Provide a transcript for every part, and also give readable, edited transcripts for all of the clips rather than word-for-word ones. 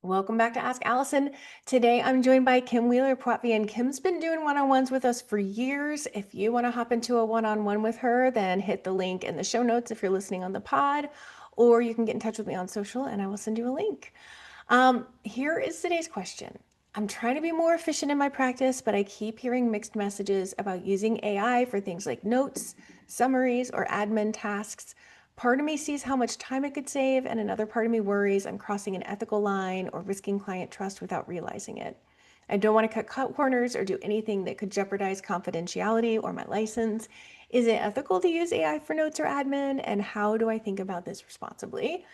Welcome back to Ask Allison. Today I'm joined by Kim Wheeler-Poitevien. Kim's been doing one-on-ones with us for years. If you want to hop into a one-on-one with her, then hit the link in the show notes if you're listening on the pod, or you can get in touch with me on social and I will send you a link. Here is today's question. I'm trying to be more efficient in my practice, but I keep hearing mixed messages about using AI for things like notes, summaries, or admin tasks. Part of me sees how much time it could save, and another part of me worries I'm crossing an ethical line or risking client trust without realizing it. I don't want to cut corners or do anything that could jeopardize confidentiality or my license. Is it ethical to use AI for notes or admin? And how do I think about this responsibly?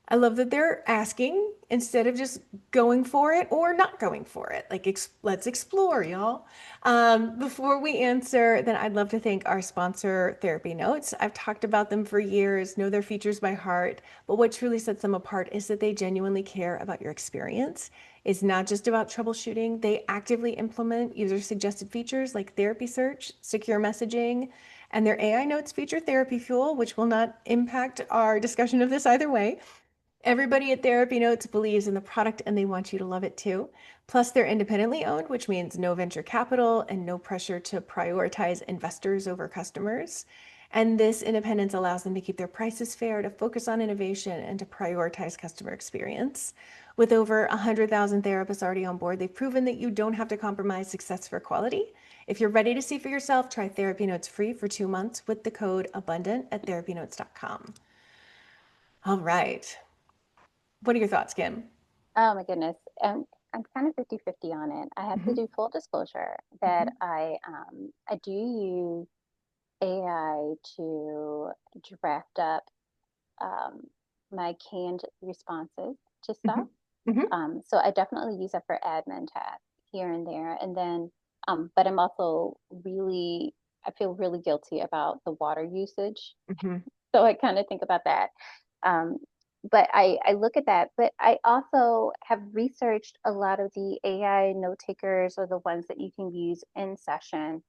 I love that they're asking instead of just going for it or not going for it. Like, let's explore, y'all. Before we answer, then I'd love to thank our sponsor, TherapyNotes. I've talked about them for years, know their features by heart, but what truly sets them apart is that they genuinely care about your experience. It's not just about troubleshooting. They actively implement user-suggested features like therapy search, secure messaging, and their AI notes feature Therapy Fuel, which will not impact our discussion of this either way. Everybody at TherapyNotes believes in the product and they want you to love it too. Plus, they're independently owned, which means no venture capital and no pressure to prioritize investors over customers. And this independence allows them to keep their prices fair, to focus on innovation, and to prioritize customer experience. With over 100,000 therapists already on board, they've proven that you don't have to compromise success for quality. If you're ready to see for yourself, try TherapyNotes free for 2 months with the code ABUNDANT at therapynotes.com. All right. What are your thoughts, Kim? Oh my goodness. I'm kind of 50-50 on it. I have to Hmm. do full disclosure that Hmm. I do use AI to draft up um, my canned responses to Hmm. stuff. Hmm. So I definitely use it for admin tasks here and there. And then, but I'm also I feel really guilty about the water usage. Hmm. So I kind of think about that. Um, but I look at that, but I also have researched a lot of the AI note takers or the ones that you can use in session.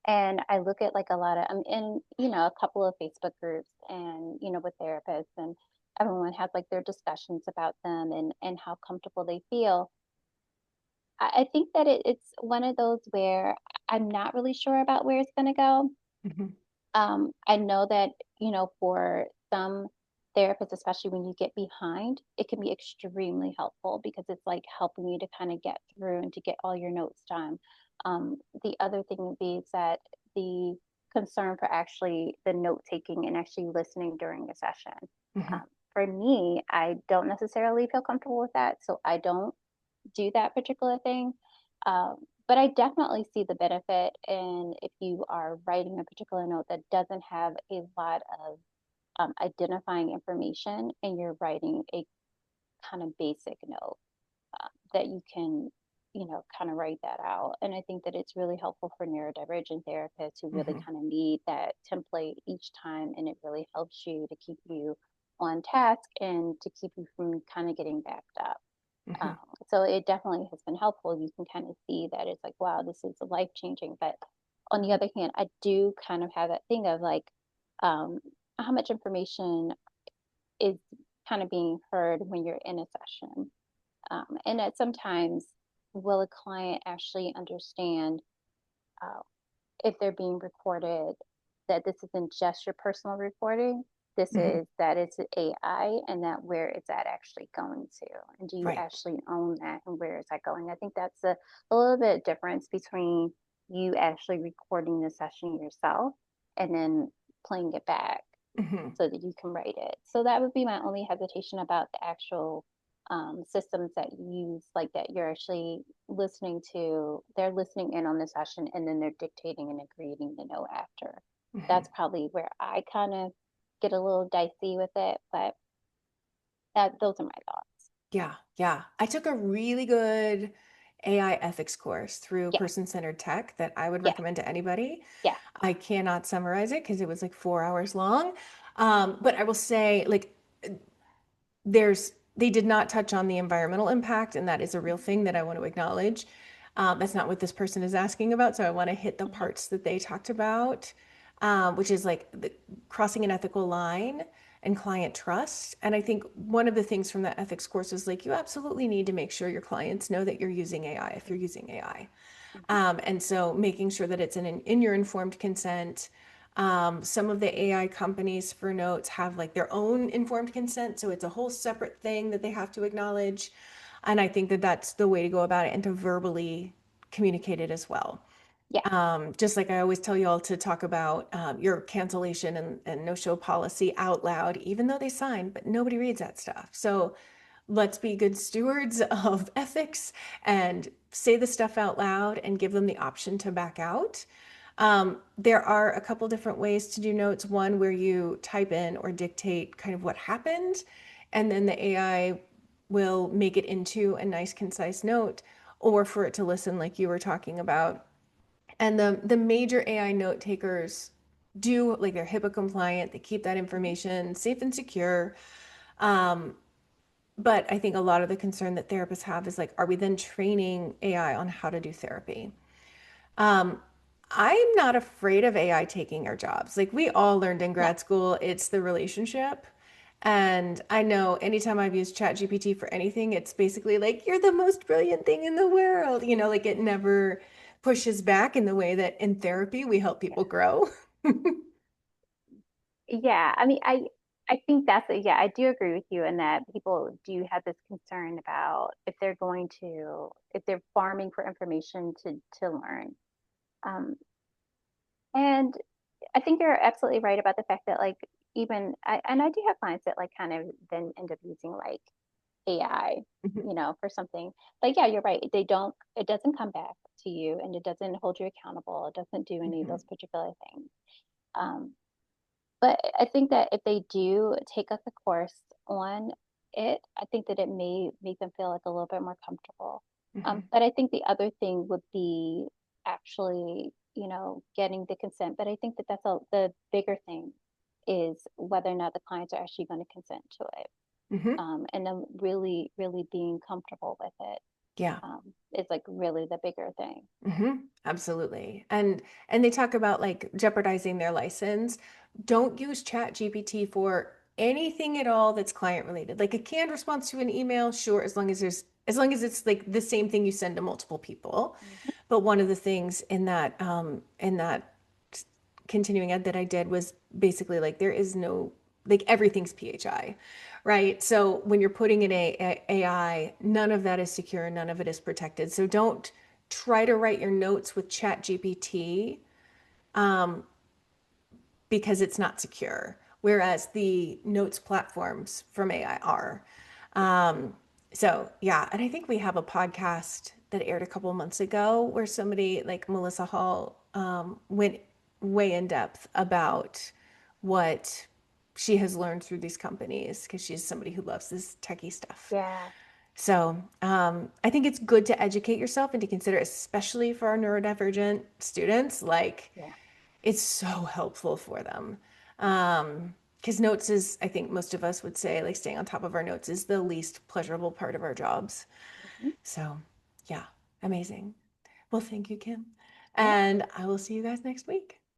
And I look at like a lot of, I'm in, a couple of Facebook groups and, with therapists, and everyone has like their discussions about them and how comfortable they feel. I think that it's one of those where I'm not really sure about where it's going to go. Hmm. I know that, for some therapists, especially when you get behind, it can be extremely helpful because it's like helping you to kind of get through and to get all your notes done. The other thing would be is that the concern for actually the note taking and actually listening during a session. Hmm. Um, for me, I don't necessarily feel comfortable with that, so I don't do that particular thing. But I definitely see the benefit in if you are writing a particular note that doesn't have a lot of identifying information and you're writing a kind of basic note that you can, kind of write that out. And I think that it's really helpful for neurodivergent therapists who really Hmm. kind of need that template each time. And it really helps you to keep you on task and to keep you from kind of getting backed up. Um, Hmm. so it definitely has been helpful. You can kind of see that it's like, wow, this is life changing. But on the other hand, I do kind of have that thing of like, um, how much information is kind of being heard when you're in a session. And that sometimes will a client actually understand uh, if they're being recorded, that this isn't just your personal recording. This Hmm. is that it's AI and that where is that actually going to? And do you Right. actually own that and where is that going? I think that's a little bit difference between you actually recording the session yourself and then playing it back Hmm. so that you can write it. So that would be my only hesitation about the actual systems that you use, like that you're actually listening to, they're listening in on the session and then they're dictating and creating the note after. Hmm. That's probably where I kind of get a little dicey with it, but those are my thoughts. Yeah, yeah. I took a really good AI ethics course through Yeah, Person-Centered Tech that I would yeah, recommend to anybody. yeah. I cannot summarize it because it was like 4 hours long. But I will say, like, they did not touch on the environmental impact, and that is a real thing that I want to acknowledge. That's not what this person is asking about, so I want to hit the Mm-hmm. parts that they talked about, which is like crossing an ethical line. and client trust. And I think one of the things from that ethics course is like, you absolutely need to make sure your clients know that you're using AI if you're using AI. Mhm. And so making sure that it's in your informed consent. Some of the AI companies for notes have like their own informed consent. So it's a whole separate thing that they have to acknowledge. And I think that that's the way to go about it and to verbally communicate it as well. Yeah. Just like I always tell you all to talk about your cancellation and no-show policy out loud, even though they sign, but nobody reads that stuff. So let's be good stewards of ethics and say the stuff out loud and give them the option to back out. There are a couple different ways to do notes. One where you type in or dictate kind of what happened, and then the AI will make it into a nice, concise note, or for it to listen, like you were talking about. And the major AI note takers do like they're HIPAA compliant. They keep that Mhm. information safe and secure. Um, but I think a lot of the concern that therapists have is like, are we then training AI on how to do therapy? Um, I'm not afraid of AI taking our jobs. Like we all learned in No. grad school, it's the relationship. And I know anytime I've used ChatGPT for anything, it's basically like, you're the most brilliant thing in the world. Like it never pushes back in the way that in therapy we help Yeah. people grow. Yeah. I mean, I think that's yeah, I do agree with you in that people do have this concern about if they're farming for information to learn. Um, and I think you're absolutely right about the fact that like and I do have clients that like kind of then end up using like AI, for something. But yeah, you're right. It doesn't come back to you and it doesn't hold you accountable. It doesn't do any of Mhm. those particular things. Um, but I think that if they do take up a course on it, I think that it may make them feel like a little bit more comfortable. Mhm. But I think the other thing would be actually, getting the consent. But I think that the bigger thing is whether or not the clients are actually going to consent to it. Mhm. And then really, really being comfortable with it Yeah. is like really the bigger thing. Absolutely. And they talk about like jeopardizing their license. Don't use Chat GPT for anything at all that's client related. Like a canned response to an email, sure, as long as it's like the same thing you send to multiple people. Mhm. But one of the things in that continuing ed that I did was basically like there is no like everything's PHI, right? So when you're putting in AI, none of that is secure, none of it is protected. So don't try to write your notes with Chat GPT because it's not secure, whereas the notes platforms from AI are. Um, so yeah, and I think we have a podcast that aired a couple of months ago where somebody like Melissa Hall went way in depth about what she has learned through these companies because she's somebody who loves this techie stuff. Yeah, So I think it's good to educate yourself and to consider, especially for our neurodivergent students, like yeah. it's so helpful for them. Because notes is, I think most of us would say, like staying on top of our notes is the least pleasurable part of our jobs. Mhm. So, yeah, amazing. Well, thank you, Kim. Yeah. And I will see you guys next week.